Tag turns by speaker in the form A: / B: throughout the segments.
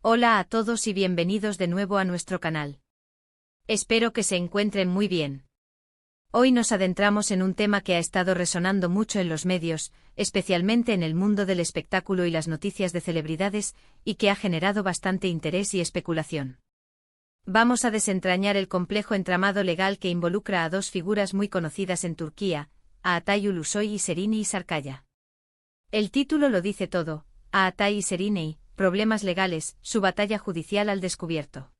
A: Hola a todos y bienvenidos de nuevo a nuestro canal. Espero que se encuentren muy bien. Hoy nos adentramos en un tema que ha estado resonando mucho en los medios, especialmente en el mundo del espectáculo y las noticias de celebridades, y que ha generado bastante interés y especulación. Vamos a desentrañar el complejo entramado legal que involucra a dos figuras muy conocidas en Turquía, Altay Ulusoy y Serenay Sarıkaya. El título lo dice todo: Altay y Serenay, problemas legales, su batalla judicial al descubierto.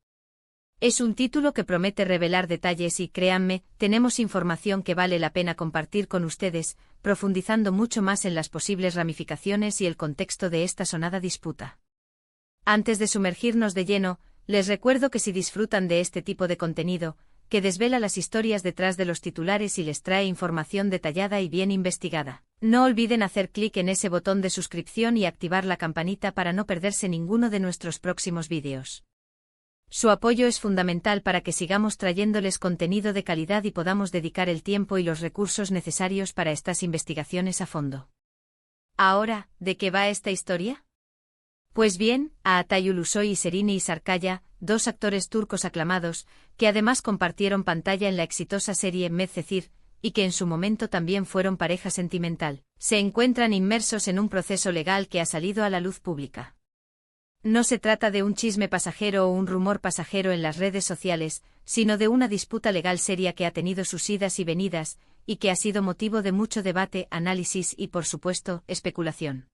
A: Es un título que promete revelar detalles y, créanme, tenemos información que vale la pena compartir con ustedes, profundizando mucho más en las posibles ramificaciones y el contexto de esta sonada disputa. Antes de sumergirnos de lleno, les recuerdo que si disfrutan de este tipo de contenido, que desvela las historias detrás de los titulares y les trae información detallada y bien investigada, no olviden hacer clic en ese botón de suscripción y activar la campanita para no perderse ninguno de nuestros próximos vídeos. Su apoyo es fundamental para que sigamos trayéndoles contenido de calidad y podamos dedicar el tiempo y los recursos necesarios para estas investigaciones a fondo. Ahora, ¿de qué va esta historia? Pues bien, Altay Ulusoy y Serenay Sarıkaya, dos actores turcos aclamados, que además compartieron pantalla en la exitosa serie Medcezir, y que en su momento también fueron pareja sentimental, se encuentran inmersos en un proceso legal que ha salido a la luz pública. No se trata de un chisme pasajero o un rumor pasajero en las redes sociales, sino de una disputa legal seria que ha tenido sus idas y venidas, y que ha sido motivo de mucho debate, análisis y, por supuesto, especulación.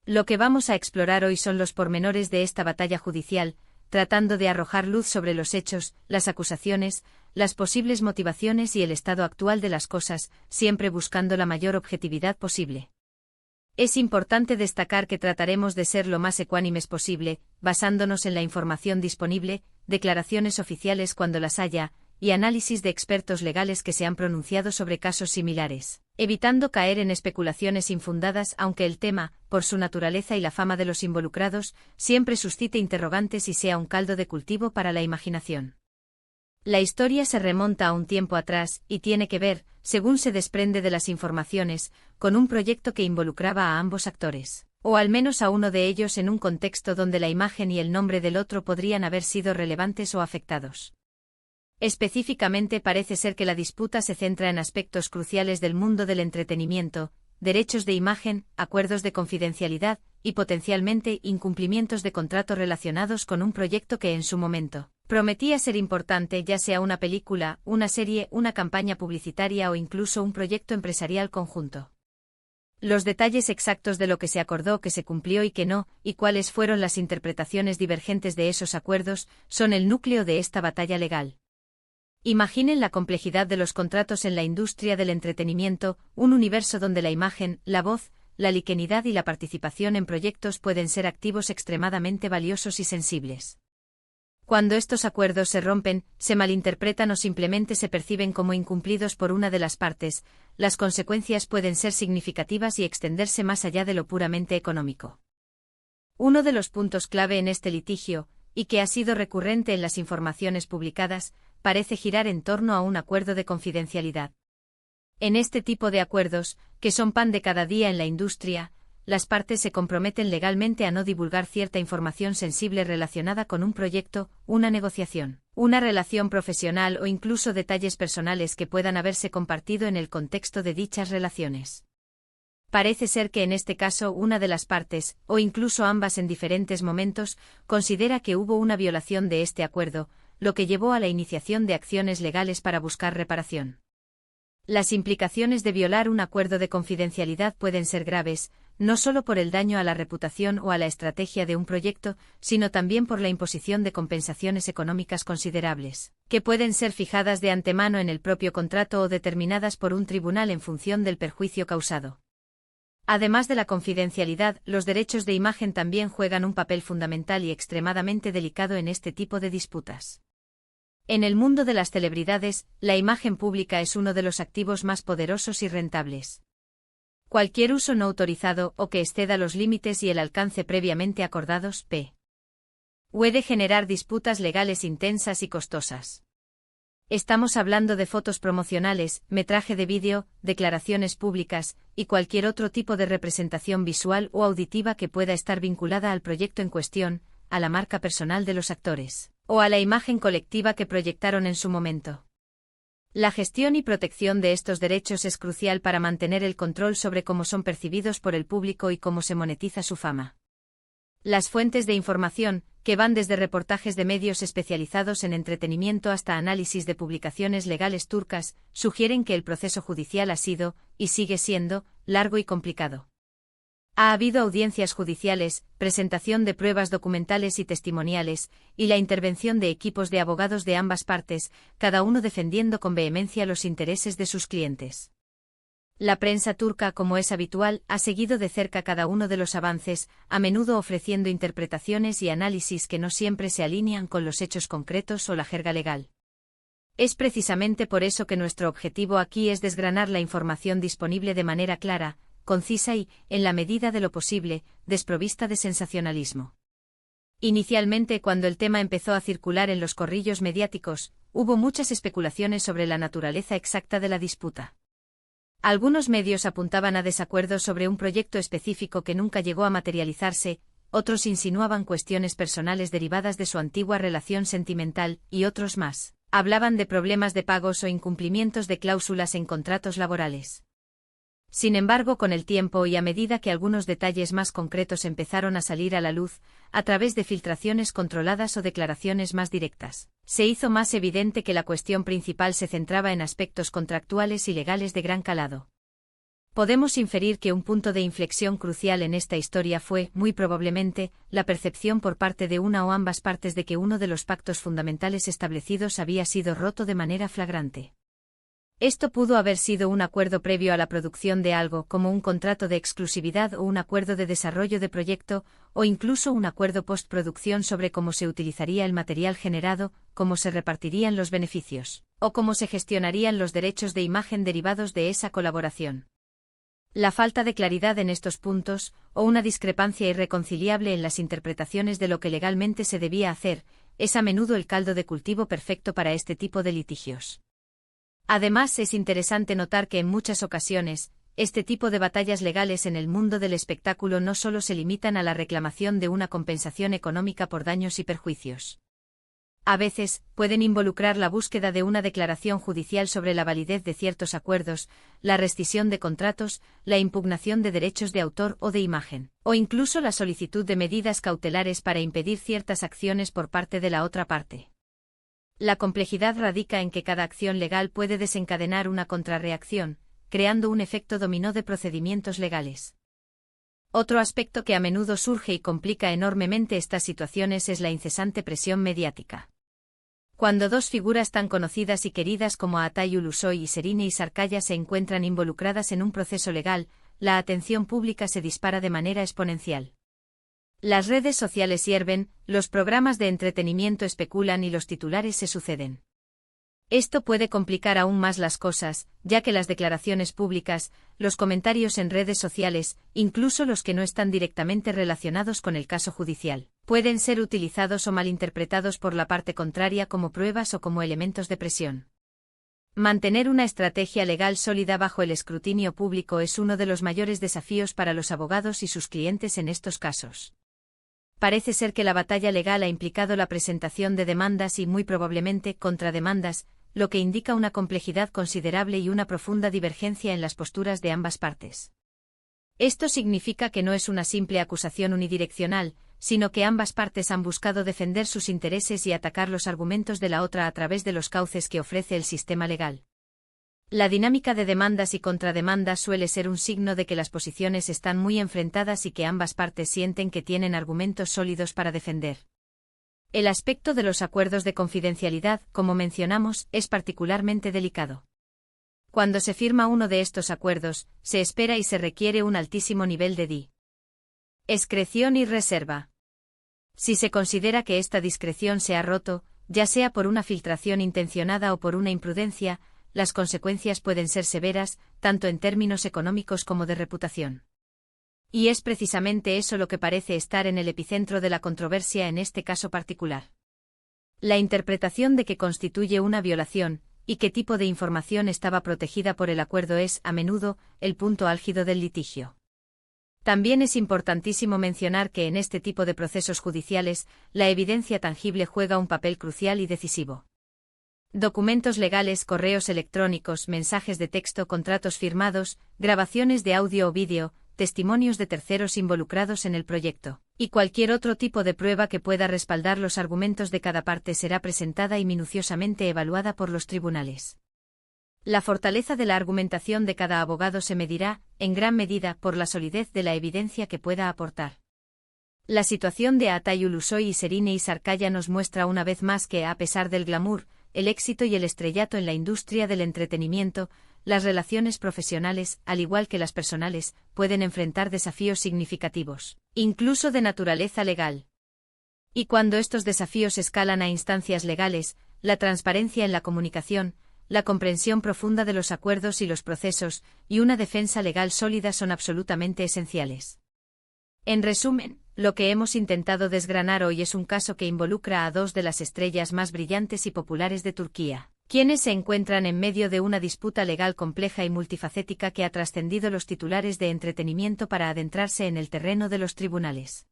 A: Lo que vamos a explorar hoy son los pormenores de esta batalla judicial, tratando de arrojar luz sobre los hechos, las acusaciones, las posibles motivaciones y el estado actual de las cosas, siempre buscando la mayor objetividad posible. Es importante destacar que trataremos de ser lo más ecuánimes posible, basándonos en la información disponible, declaraciones oficiales cuando las haya, y análisis de expertos legales que se han pronunciado sobre casos similares, evitando caer en especulaciones infundadas, aunque el tema, por su naturaleza y la fama de los involucrados, siempre suscite interrogantes y sea un caldo de cultivo para la imaginación. La historia se remonta a un tiempo atrás, y tiene que ver, según se desprende de las informaciones, con un proyecto que involucraba a ambos actores, o al menos a uno de ellos en un contexto donde la imagen y el nombre del otro podrían haber sido relevantes o afectados. Específicamente parece ser que la disputa se centra en aspectos cruciales del mundo del entretenimiento, derechos de imagen, acuerdos de confidencialidad, y potencialmente incumplimientos de contrato relacionados con un proyecto que en su momento prometía ser importante, ya sea una película, una serie, una campaña publicitaria o incluso un proyecto empresarial conjunto. Los detalles exactos de lo que se acordó, que se cumplió y que no, y cuáles fueron las interpretaciones divergentes de esos acuerdos, son el núcleo de esta batalla legal. Imaginen la complejidad de los contratos en la industria del entretenimiento, un universo donde la imagen, la voz, la liquidez y la participación en proyectos pueden ser activos extremadamente valiosos y sensibles. Cuando estos acuerdos se rompen, se malinterpretan o simplemente se perciben como incumplidos por una de las partes, las consecuencias pueden ser significativas y extenderse más allá de lo puramente económico. Uno de los puntos clave en este litigio, y que ha sido recurrente en las informaciones publicadas, parece girar en torno a un acuerdo de confidencialidad. En este tipo de acuerdos, que son pan de cada día en la industria, las partes se comprometen legalmente a no divulgar cierta información sensible relacionada con un proyecto, una negociación, una relación profesional o incluso detalles personales que puedan haberse compartido en el contexto de dichas relaciones. Parece ser que en este caso una de las partes, o incluso ambas en diferentes momentos, considera que hubo una violación de este acuerdo, lo que llevó a la iniciación de acciones legales para buscar reparación. Las implicaciones de violar un acuerdo de confidencialidad pueden ser graves, no solo por el daño a la reputación o a la estrategia de un proyecto, sino también por la imposición de compensaciones económicas considerables, que pueden ser fijadas de antemano en el propio contrato o determinadas por un tribunal en función del perjuicio causado. Además de la confidencialidad, los derechos de imagen también juegan un papel fundamental y extremadamente delicado en este tipo de disputas. En el mundo de las celebridades, la imagen pública es uno de los activos más poderosos y rentables. Cualquier uso no autorizado o que exceda los límites y el alcance previamente acordados puede generar disputas legales intensas y costosas. Estamos hablando de fotos promocionales, metraje de vídeo, declaraciones públicas, y cualquier otro tipo de representación visual o auditiva que pueda estar vinculada al proyecto en cuestión, a la marca personal de los actores, o a la imagen colectiva que proyectaron en su momento. La gestión y protección de estos derechos es crucial para mantener el control sobre cómo son percibidos por el público y cómo se monetiza su fama. Las fuentes de información, que van desde reportajes de medios especializados en entretenimiento hasta análisis de publicaciones legales turcas, sugieren que el proceso judicial ha sido, y sigue siendo, largo y complicado. Ha habido audiencias judiciales, presentación de pruebas documentales y testimoniales, y la intervención de equipos de abogados de ambas partes, cada uno defendiendo con vehemencia los intereses de sus clientes. La prensa turca, como es habitual, ha seguido de cerca cada uno de los avances, a menudo ofreciendo interpretaciones y análisis que no siempre se alinean con los hechos concretos o la jerga legal. Es precisamente por eso que nuestro objetivo aquí es desgranar la información disponible de manera clara, concisa y, en la medida de lo posible, desprovista de sensacionalismo. Inicialmente, cuando el tema empezó a circular en los corrillos mediáticos, hubo muchas especulaciones sobre la naturaleza exacta de la disputa. Algunos medios apuntaban a desacuerdos sobre un proyecto específico que nunca llegó a materializarse, otros insinuaban cuestiones personales derivadas de su antigua relación sentimental, y otros más hablaban de problemas de pagos o incumplimientos de cláusulas en contratos laborales. Sin embargo, con el tiempo y a medida que algunos detalles más concretos empezaron a salir a la luz, a través de filtraciones controladas o declaraciones más directas, se hizo más evidente que la cuestión principal se centraba en aspectos contractuales y legales de gran calado. Podemos inferir que un punto de inflexión crucial en esta historia fue, muy probablemente, la percepción por parte de una o ambas partes de que uno de los pactos fundamentales establecidos había sido roto de manera flagrante. Esto pudo haber sido un acuerdo previo a la producción de algo, como un contrato de exclusividad o un acuerdo de desarrollo de proyecto, o incluso un acuerdo postproducción sobre cómo se utilizaría el material generado, cómo se repartirían los beneficios, o cómo se gestionarían los derechos de imagen derivados de esa colaboración. La falta de claridad en estos puntos, o una discrepancia irreconciliable en las interpretaciones de lo que legalmente se debía hacer, es a menudo el caldo de cultivo perfecto para este tipo de litigios. Además, es interesante notar que en muchas ocasiones, este tipo de batallas legales en el mundo del espectáculo no solo se limitan a la reclamación de una compensación económica por daños y perjuicios. A veces, pueden involucrar la búsqueda de una declaración judicial sobre la validez de ciertos acuerdos, la rescisión de contratos, la impugnación de derechos de autor o de imagen, o incluso la solicitud de medidas cautelares para impedir ciertas acciones por parte de la otra parte. La complejidad radica en que cada acción legal puede desencadenar una contrarreacción, creando un efecto dominó de procedimientos legales. Otro aspecto que a menudo surge y complica enormemente estas situaciones es la incesante presión mediática. Cuando dos figuras tan conocidas y queridas como Atay Ulusoy y Serine Isarkaya se encuentran involucradas en un proceso legal, la atención pública se dispara de manera exponencial. Las redes sociales hierven, los programas de entretenimiento especulan y los titulares se suceden. Esto puede complicar aún más las cosas, ya que las declaraciones públicas, los comentarios en redes sociales, incluso los que no están directamente relacionados con el caso judicial, pueden ser utilizados o malinterpretados por la parte contraria como pruebas o como elementos de presión. Mantener una estrategia legal sólida bajo el escrutinio público es uno de los mayores desafíos para los abogados y sus clientes en estos casos. Parece ser que la batalla legal ha implicado la presentación de demandas y muy probablemente contrademandas, lo que indica una complejidad considerable y una profunda divergencia en las posturas de ambas partes. Esto significa que no es una simple acusación unidireccional, sino que ambas partes han buscado defender sus intereses y atacar los argumentos de la otra a través de los cauces que ofrece el sistema legal. La dinámica de demandas y contrademandas suele ser un signo de que las posiciones están muy enfrentadas y que ambas partes sienten que tienen argumentos sólidos para defender. El aspecto de los acuerdos de confidencialidad, como mencionamos, es particularmente delicado. Cuando se firma uno de estos acuerdos, se espera y se requiere un altísimo nivel de discreción y reserva. Si se considera que esta discreción se ha roto, ya sea por una filtración intencionada o por una imprudencia, las consecuencias pueden ser severas, tanto en términos económicos como de reputación. Y es precisamente eso lo que parece estar en el epicentro de la controversia en este caso particular. La interpretación de qué constituye una violación, y qué tipo de información estaba protegida por el acuerdo es, a menudo, el punto álgido del litigio. También es importantísimo mencionar que en este tipo de procesos judiciales, la evidencia tangible juega un papel crucial y decisivo. Documentos legales, correos electrónicos, mensajes de texto, contratos firmados, grabaciones de audio o vídeo, testimonios de terceros involucrados en el proyecto, y cualquier otro tipo de prueba que pueda respaldar los argumentos de cada parte será presentada y minuciosamente evaluada por los tribunales. La fortaleza de la argumentación de cada abogado se medirá, en gran medida, por la solidez de la evidencia que pueda aportar. La situación de Atay Ulusoy y Serine Isarcaya nos muestra una vez más que, a pesar del glamour, el éxito y el estrellato en la industria del entretenimiento, las relaciones profesionales, al igual que las personales, pueden enfrentar desafíos significativos, incluso de naturaleza legal. Y cuando estos desafíos escalan a instancias legales, la transparencia en la comunicación, la comprensión profunda de los acuerdos y los procesos, y una defensa legal sólida son absolutamente esenciales. En resumen, lo que hemos intentado desgranar hoy es un caso que involucra a dos de las estrellas más brillantes y populares de Turquía, quienes se encuentran en medio de una disputa legal compleja y multifacética que ha trascendido los titulares de entretenimiento para adentrarse en el terreno de los tribunales.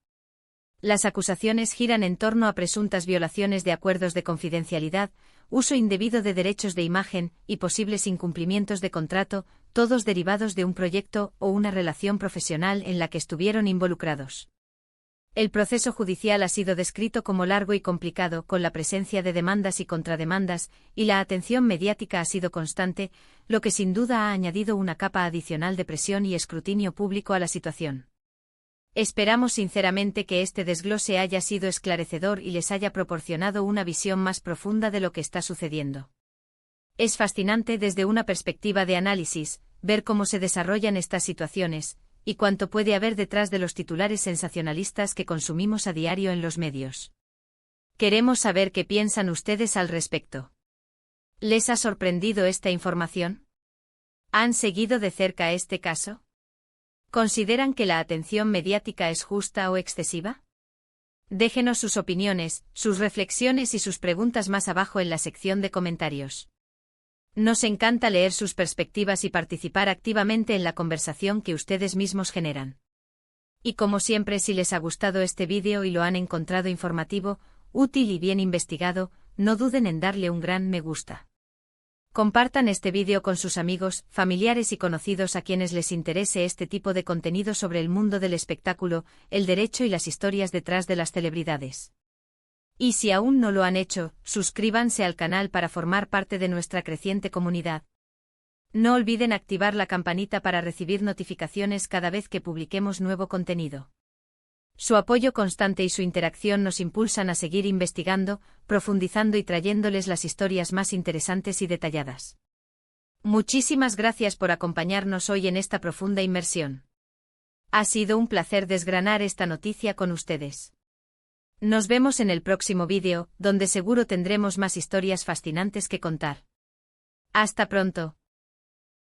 A: Las acusaciones giran en torno a presuntas violaciones de acuerdos de confidencialidad, uso indebido de derechos de imagen y posibles incumplimientos de contrato, todos derivados de un proyecto o una relación profesional en la que estuvieron involucrados. El proceso judicial ha sido descrito como largo y complicado, con la presencia de demandas y contrademandas, y la atención mediática ha sido constante, lo que sin duda ha añadido una capa adicional de presión y escrutinio público a la situación. Esperamos sinceramente que este desglose haya sido esclarecedor y les haya proporcionado una visión más profunda de lo que está sucediendo. Es fascinante desde una perspectiva de análisis, ver cómo se desarrollan estas situaciones, y cuánto puede haber detrás de los titulares sensacionalistas que consumimos a diario en los medios. Queremos saber qué piensan ustedes al respecto. ¿Les ha sorprendido esta información? ¿Han seguido de cerca este caso? ¿Consideran que la atención mediática es justa o excesiva? Déjenos sus opiniones, sus reflexiones y sus preguntas más abajo en la sección de comentarios. Nos encanta leer sus perspectivas y participar activamente en la conversación que ustedes mismos generan. Y como siempre, si les ha gustado este vídeo y lo han encontrado informativo, útil y bien investigado, no duden en darle un gran me gusta. Compartan este vídeo con sus amigos, familiares y conocidos a quienes les interese este tipo de contenido sobre el mundo del espectáculo, el derecho y las historias detrás de las celebridades. Y si aún no lo han hecho, suscríbanse al canal para formar parte de nuestra creciente comunidad. No olviden activar la campanita para recibir notificaciones cada vez que publiquemos nuevo contenido. Su apoyo constante y su interacción nos impulsan a seguir investigando, profundizando y trayéndoles las historias más interesantes y detalladas. Muchísimas gracias por acompañarnos hoy en esta profunda inmersión. Ha sido un placer desgranar esta noticia con ustedes. Nos vemos en el próximo vídeo, donde seguro tendremos más historias fascinantes que contar. Hasta pronto.